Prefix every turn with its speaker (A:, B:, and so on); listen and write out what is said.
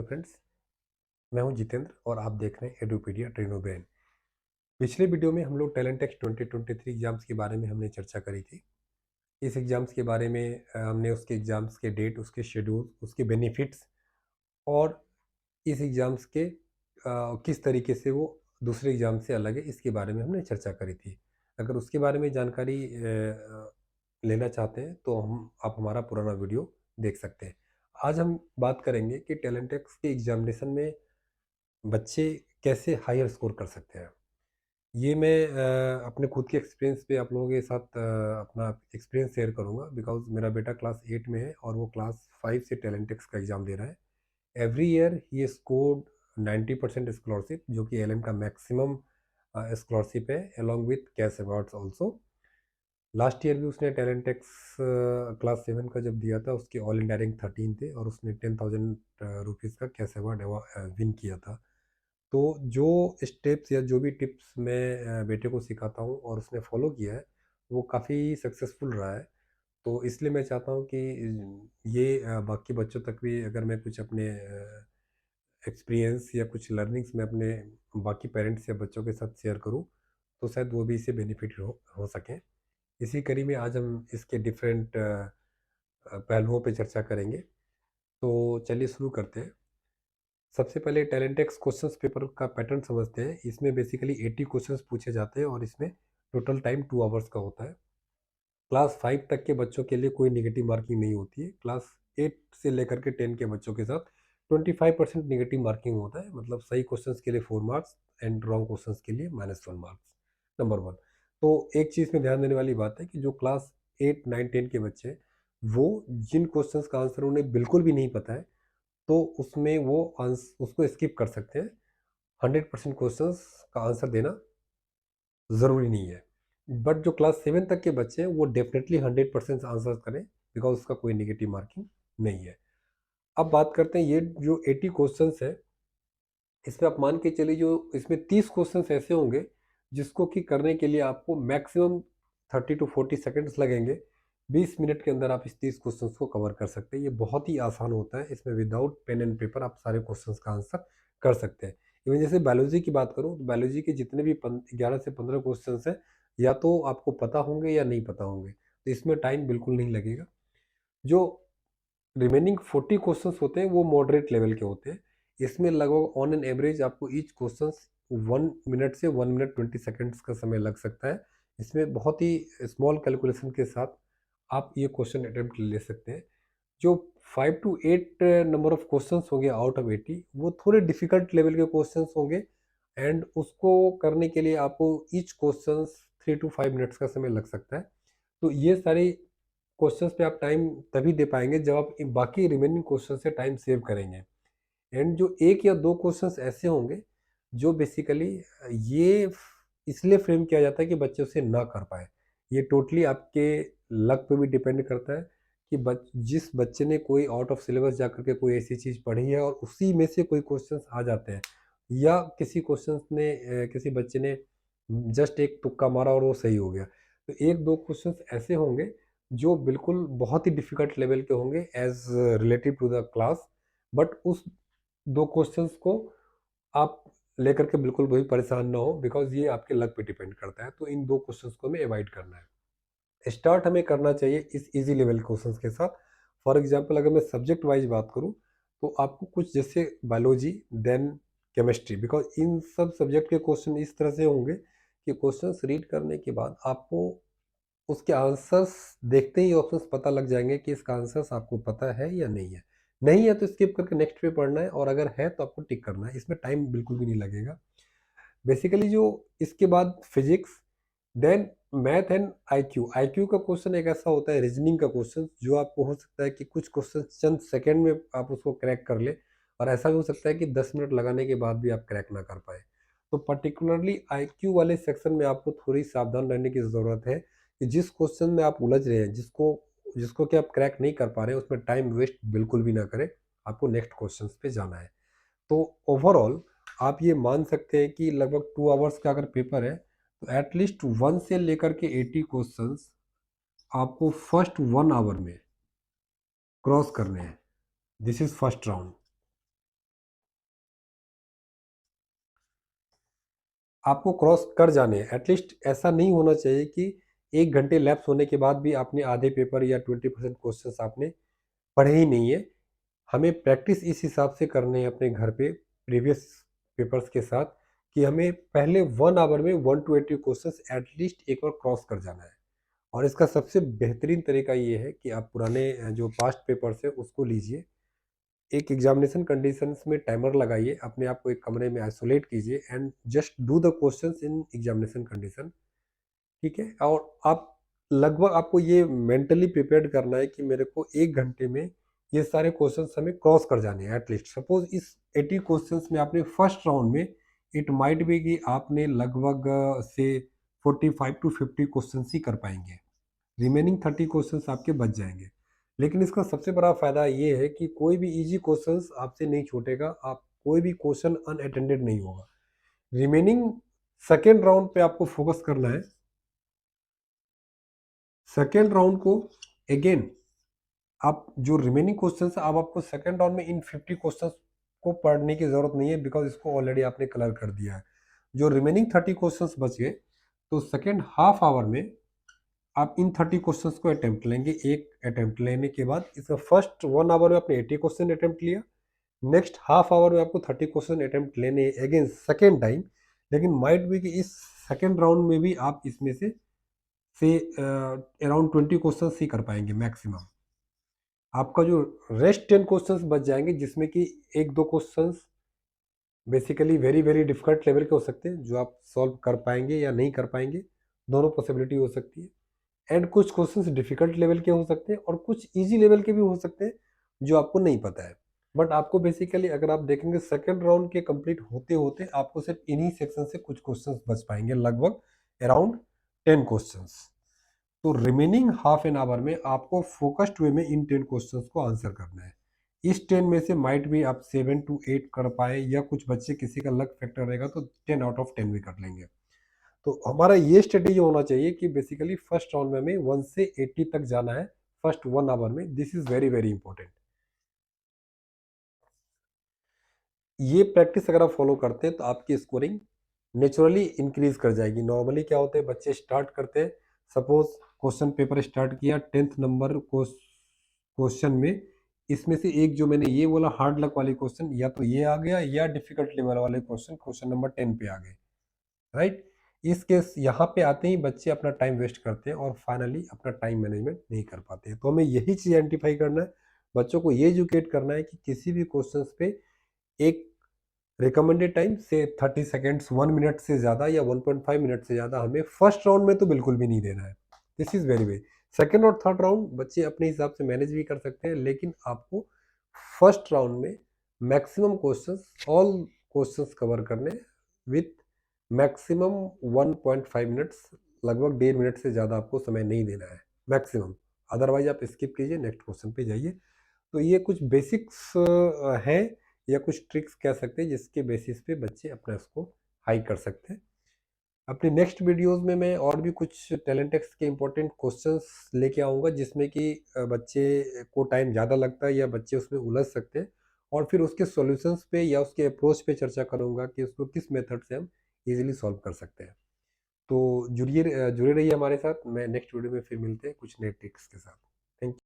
A: Friends, मैं हूं जितेंद्र और आप देख रहे हैं एडुपीडिया ट्रेनो ब्रेन। पिछले वीडियो में हम लोग टैलेंट टेस्ट 2023 एग्जाम्स के बारे में हमने चर्चा करी थी। इस एग्जाम्स के बारे में हमने उसके एग्जाम्स के डेट, उसके शेड्यूल, उसके बेनिफिट्स और इस एग्जाम्स के किस तरीके से वो दूसरे एग्जाम से अलग है, इसके बारे में हमने चर्चा करी थी। अगर उसके बारे में जानकारी लेना चाहते हैं तो आप हमारा पुराना वीडियो देख सकते हैं। आज हम बात करेंगे कि टैलेंट टेस्ट के एग्जामिनेशन में बच्चे कैसे हायर स्कोर कर सकते हैं। ये मैं अपने खुद के एक्सपीरियंस पे आप लोगों के साथ अपना एक्सपीरियंस शेयर करूँगा, बिकॉज़ मेरा बेटा क्लास 8 में है और वो क्लास 5 से टैलेंटेक्स का एग्ज़ाम दे रहा है। Every year he scored 90% scholarship, जो कि एलएम का मैक्सिमम स्कॉलरशिप है, along with cash awards also. Last year भी उसने टैलेंटेक्स क्लास 7 का जब दिया था, उसके ऑल इंडिया रैंक 13 थे और उसने 10,000 रुपीज़ का कैश अवार्ड विन किया था। तो जो स्टेप्स या जो भी टिप्स मैं बेटे को सिखाता हूँ और उसने फॉलो किया है, वो काफ़ी सक्सेसफुल रहा है। तो इसलिए मैं चाहता हूँ कि ये बाकी बच्चों तक भी अगर मैं कुछ अपने एक्सपीरियंस या कुछ लर्निंग्स मैं अपने बाकी पेरेंट्स या बच्चों के साथ शेयर करूँ, तो शायद वो भी इससे बेनिफिट हो सकें। इसी कड़ी में आज हम इसके डिफरेंट पहलुओं पे चर्चा करेंगे। तो चलिए शुरू करते हैं। सबसे पहले टैलेंटेक्स क्वेश्चंस पेपर का पैटर्न समझते हैं। इसमें बेसिकली 80 क्वेश्चंस पूछे जाते हैं और इसमें टोटल टाइम 2 आवर्स का होता है। क्लास 5 तक के बच्चों के लिए कोई नेगेटिव मार्किंग नहीं होती है। क्लास 8 से लेकर के 10 के बच्चों के साथ 25% नेगेटिव मार्किंग होता है, मतलब सही क्वेश्चंस के लिए 4 मार्क्स एंड रॉन्ग क्वेश्चंस के लिए -1 मार्क्स। नंबर 1। तो एक चीज़ में ध्यान देने वाली बात है कि जो क्लास 8, 9, 10 के बच्चे हैं, वो जिन क्वेश्चंस का आंसर उन्हें बिल्कुल भी नहीं पता है, तो उसमें वो उसको स्किप कर सकते हैं। 100% क्वेश्चंस का आंसर देना ज़रूरी नहीं है। बट जो क्लास 7 तक के बच्चे हैं, वो डेफिनेटली 100% आंसर करें, बिकॉज़ उसका कोई नेगेटिव मार्किंग नहीं है। अब बात करते हैं, ये जो 80 क्वेश्चंस है, इसमें आप मान के चलिए जो इसमें 30 क्वेश्चंस ऐसे होंगे जिसको कि करने के लिए आपको मैक्सिमम 30 टू 40 सेकंड्स लगेंगे। 20 मिनट के अंदर आप इस 30 क्वेश्चंस को कवर कर सकते हैं। ये बहुत ही आसान होता है। इसमें विदाउट पेन एंड पेपर आप सारे क्वेश्चंस का आंसर कर सकते हैं। इवन जैसे बायोलॉजी की बात करूँ, तो बायोलॉजी के जितने भी 11 से 15 क्वेश्चंस हैं, या तो आपको पता होंगे या नहीं पता होंगे, तो इसमें टाइम बिल्कुल नहीं लगेगा। जो रिमेनिंग 40 क्वेश्चंस होते हैं, वो मॉडरेट लेवल के होते हैं। इसमें लगभग ऑन एन एवरेज आपको ईच क्वेश्चंस 1 मिनट से 1 मिनट 20 सेकंड्स का समय लग सकता है। इसमें बहुत ही स्मॉल कैलकुलेशन के साथ आप ये क्वेश्चन अटेम्प्ट ले सकते हैं। जो 5 टू 8 नंबर ऑफ क्वेश्चंस होंगे आउट ऑफ 80, वो थोड़े डिफिकल्ट लेवल के क्वेश्चंस होंगे एंड उसको करने के लिए आपको ईच क्वेश्चंस 3 टू 5 मिनट्स का समय लग सकता है। तो ये सारे क्वेश्चंस पे आप टाइम तभी दे पाएंगे जब आप बाकी रिमेनिंग क्वेश्चन से टाइम सेव करेंगे। एंड जो एक या दो क्वेश्चंस ऐसे होंगे जो बेसिकली ये इसलिए फ्रेम किया जाता है कि बच्चे उसे ना कर पाए। ये टोटली आपके लक पे भी डिपेंड करता है कि जिस बच्चे ने कोई आउट ऑफ सिलेबस जा करके कोई ऐसी चीज़ पढ़ी है और उसी में से कोई क्वेश्चंस आ जाते हैं, या किसी क्वेश्चंस ने किसी बच्चे ने जस्ट एक तुक्का मारा और वो सही हो गया। तो एक दो क्वेश्चंस ऐसे होंगे जो बिल्कुल बहुत ही डिफिकल्ट लेवल के होंगे as relative to the class. But उस दो क्वेश्चंस को आप लेकर के बिल्कुल भी परेशान ना हो, बिकॉज ये आपके लक पे डिपेंड करता है। तो इन दो क्वेश्चंस को हमें अवॉइड करना है। स्टार्ट हमें करना चाहिए इस इजी लेवल क्वेश्चंस के साथ। फॉर एग्जांपल अगर मैं सब्जेक्ट वाइज बात करूं, तो आपको कुछ जैसे बायोलॉजी, देन केमिस्ट्री, बिकॉज इन सब सब्जेक्ट के क्वेश्चन इस तरह से होंगे कि क्वेश्चंस रीड करने के बाद आपको उसके आंसर्स देखते ही ऑप्शंस पता लग जाएंगे कि इसका आंसर्स आपको पता है या नहीं है। नहीं है तो स्किप करके नेक्स्ट पे पढ़ना है, और अगर है तो आपको टिक करना है। इसमें टाइम बिल्कुल भी नहीं लगेगा। बेसिकली जो इसके बाद physics, then math and IQ. IQ का क्वेश्चन एक ऐसा होता है, रीजनिंग का क्वेश्चन, जो आपको हो सकता है कि कुछ क्वेश्चन चंद सेकंड में आप उसको क्रैक कर ले, और ऐसा भी हो सकता है कि 10 मिनट लगाने के बाद भी आप क्रैक ना कर पाए। तो पर्टिकुलरली आईक्यू वाले सेक्शन में आपको थोड़ी सावधान रहने की ज़रूरत है कि जिस क्वेश्चन में आप उलझ रहे हैं, जिसको जिसको कि आप क्रैक नहीं कर पा रहे हैं, उसमें टाइम वेस्ट बिल्कुल भी ना करें। आपको नेक्स्ट क्वेश्चन पे जाना है। तो ओवरऑल आप ये मान सकते हैं कि लगभग 2 आवर्स का अगर पेपर है, तो एटलीस्ट 1 से लेकर के 80 क्वेश्चंस आपको फर्स्ट 1 आवर में क्रॉस करने हैं। This is first round. आपको क्रॉस कर जाने हैं। एटलीस्ट ऐसा नहीं होना चाहिए कि 1 घंटे लैप्स होने के बाद भी आपने आधे पेपर या 20% क्वेश्चंस आपने पढ़े ही नहीं है। हमें प्रैक्टिस इस हिसाब से करने हैं अपने घर पे प्रीवियस पेपर्स के साथ कि हमें पहले 1 आवर में 1 टू 80 क्वेश्चंस एटलीस्ट एक बार क्रॉस कर जाना है। और इसका सबसे बेहतरीन तरीका ये है कि आप पुराने जो पास्ट पेपर्स हैं उसको लीजिए, एक एग्जामिनेशन कंडीशंस में टाइमर लगाइए, अपने आप को एक कमरे में आइसोलेट कीजिए and just do the questions in examination condition. ठीक है, और आप लगभग आपको ये मेंटली प्रिपेयर्ड करना है कि मेरे को 1 घंटे में ये सारे क्वेश्चंस हमें क्रॉस कर जाने हैं। एटलीस्ट सपोज इस 80 क्वेश्चंस में आपने फर्स्ट राउंड में इट माइट बी कि आपने लगभग से 45 टू 50 क्वेश्चंस ही कर पाएंगे, रिमेनिंग 30 क्वेश्चंस आपके बच जाएंगे। लेकिन इसका सबसे बड़ा फायदा ये है कि कोई भी इजी क्वेश्चंस आपसे नहीं छूटेगा, आप कोई भी क्वेश्चन अनअटेंडेड नहीं होगा। रिमेनिंग सेकेंड राउंड पे आपको फोकस करना है। सेकेंड राउंड को अगेन आप जो रिमेनिंग क्वेश्चंस अब आपको सेकेंड राउंड में इन 50 क्वेश्चंस को पढ़ने की जरूरत नहीं है, बिकॉज इसको ऑलरेडी आपने कलर कर दिया है। जो रिमेनिंग 30 क्वेश्चंस बच गए, तो सेकेंड हाफ आवर में आप इन 30 क्वेश्चंस को अटेम्प्ट लेंगे। एक अटेम्प्ट लेने के बाद इसका फर्स्ट 1 आवर में आपने 80 क्वेश्चन अटेम्प्ट लिया, नेक्स्ट हाफ आवर में आपको 30 क्वेश्चन अटेम्प्ट लेने अगेन सेकेंड टाइम। लेकिन माइट भी कि इस सेकेंड राउंड में भी आप इसमें से अराउंड 20 क्वेश्चन ही कर पाएंगे मैक्सिमम। आपका जो रेस्ट 10 क्वेश्चंस बच जाएंगे, जिसमें कि एक दो questions basically very very difficult level के हो सकते हैं जो आप सॉल्व कर पाएंगे या नहीं कर पाएंगे, दोनों पॉसिबिलिटी हो सकती है। एंड कुछ क्वेश्चंस डिफिकल्ट लेवल के हो सकते हैं और कुछ इजी लेवल के भी हो सकते हैं जो आपको नहीं पता है। बट आपको बेसिकली अगर आप देखेंगे सेकेंड राउंड के कंप्लीट होते होते आपको सिर्फ इन्हीं सेक्शन से कुछ क्वेश्चंस बच पाएंगे, लगभग अराउंड 10 क्वेश्चंस। तो रिमेनिंग हाफ एन आवर में आपको फोकस्ड वे में इन 10 क्वेश्चंस को आंसर करना है। इस 10 में से माइट भी आप 7 टू 8 कर पाए, या कुछ बच्चे किसी का लक फैक्टर रहेगा तो 10 आउट ऑफ 10 भी कर लेंगे। तो हमारा ये स्ट्रेटेजी होना चाहिए कि बेसिकली फर्स्ट राउंड में हमें 1 से 80 तक जाना है फर्स्ट 1 आवर में। This is very very important. ये प्रैक्टिस अगर आप फॉलो करते हैं तो आपकी स्कोरिंग नेचुरली इंक्रीज कर जाएगी। नॉर्मली क्या होते हैं, बच्चे स्टार्ट करते हैं, सपोज क्वेश्चन पेपर स्टार्ट किया 10th नंबर क्वेश्चन में, इसमें से एक जो मैंने ये बोला हार्ड लक वाले क्वेश्चन, या तो ये आ गया या डिफिकल्ट लेवल वाले क्वेश्चन क्वेश्चन नंबर 10 पे आ गए, राइट। इस केस यहाँ पे आते ही बच्चे अपना टाइम वेस्ट करते हैं और फाइनली अपना टाइम मैनेजमेंट नहीं कर पाते हैं। तो हमें यही चीज़ आइडेंटिफाई करना है, बच्चों को ये एजुकेट करना है कि किसी भी क्वेश्चंस पे एक रिकमेंडेड टाइम से 30 सेकेंड्स, 1 मिनट से ज़्यादा या 1.5 मिनट से ज़्यादा हमें फर्स्ट राउंड में तो बिल्कुल भी नहीं देना है। This is very very. Second और थर्ड राउंड बच्चे अपने हिसाब से मैनेज भी कर सकते हैं, लेकिन आपको फर्स्ट राउंड में maximum questions, all questions cover करने विथ मैक्सिमम 1.5 मिनट्स, लगभग 1.5 मिनट से ज़्यादा आपको समय नहीं देना है मैक्सिमम। अदरवाइज आप स्किप कीजिए, नेक्स्ट क्वेश्चन पे जाइए। तो ये कुछ बेसिक्स हैं या कुछ ट्रिक्स कह सकते हैं जिसके बेसिस पे बच्चे अपना इसको हाई कर सकते हैं। अपने नेक्स्ट वीडियोस में मैं और भी कुछ टैलेंट टेक्स्ट के इंपॉर्टेंट क्वेश्चंस लेके आऊँगा, जिसमें कि बच्चे को टाइम ज़्यादा लगता है या बच्चे उसमें उलझ सकते हैं, और फिर उसके सॉल्यूशंस पे या उसके अप्रोच पे चर्चा करूँगा कि उसको किस मेथड से हम इजीली सॉल्व कर सकते हैं। तो जुड़े रहिए हमारे साथ। मैं नेक्स्ट वीडियो में फिर मिलते हैं कुछ नए ट्रिक्स के साथ। Thank you.